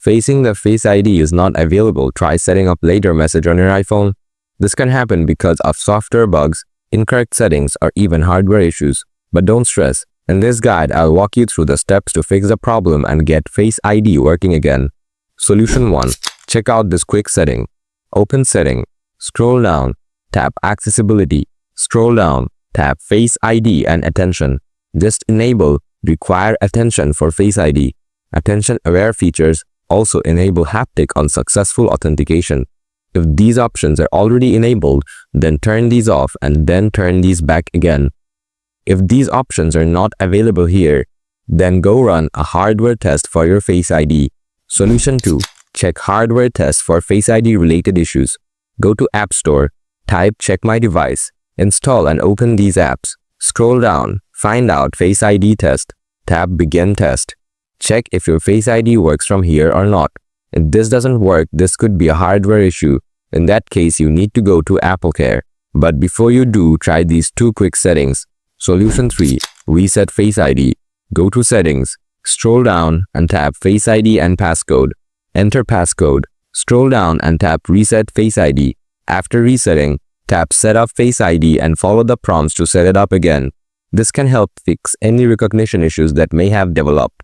Facing the Face ID is not available, try setting up later message on your iPhone. This can happen because of software bugs, incorrect settings, or even hardware issues. But don't stress. In this guide, I'll walk you through the steps to fix the problem and get Face ID working again. Solution 1. Check out this quick setting. Open Setting. Scroll down. Tap Accessibility. Scroll down. Tap Face ID and Attention. Just enable Require Attention for Face ID. Attention-aware features also enable haptic on successful authentication. If these options are already enabled, then turn these off and then turn these back again. If these options are not available here, then go run a hardware test for your Face ID. Solution 2. Check hardware test for Face ID related issues. Go to App Store, type Check My Device, install and open these apps. Scroll down, find out Face ID test, tap Begin Test. Check if your Face ID works from here or not. If this doesn't work, this could be a hardware issue. In that case, you need to go to AppleCare. But before you do, try these two quick settings. Solution 3. Reset Face ID. Go to Settings, scroll down and tap Face ID and Passcode. Enter passcode. Scroll down and tap Reset Face ID. After resetting, tap Set up Face ID and follow the prompts to set it up again. This can help fix any recognition issues that may have developed.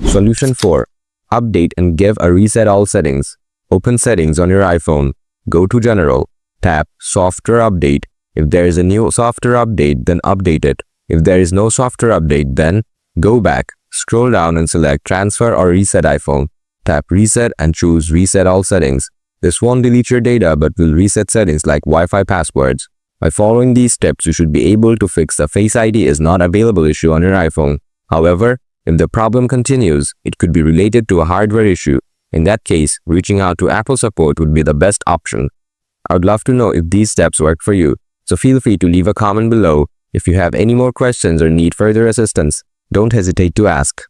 Solution 4. Update and give a reset all settings. Open Settings on your iPhone. Go to General. Tap Software Update. If there is a new software update, then update it. If there is no software update, then go back. Scroll down and select Transfer or Reset iPhone. Tap Reset and choose Reset All Settings. This won't delete your data but will reset settings like Wi-Fi passwords. By following these steps, you should be able to fix the Face ID is not available issue on your iPhone. However, if the problem continues, it could be related to a hardware issue. In that case, reaching out to Apple support would be the best option. I would love to know if these steps work for you, so feel free to leave a comment below. If you have any more questions or need further assistance, don't hesitate to ask.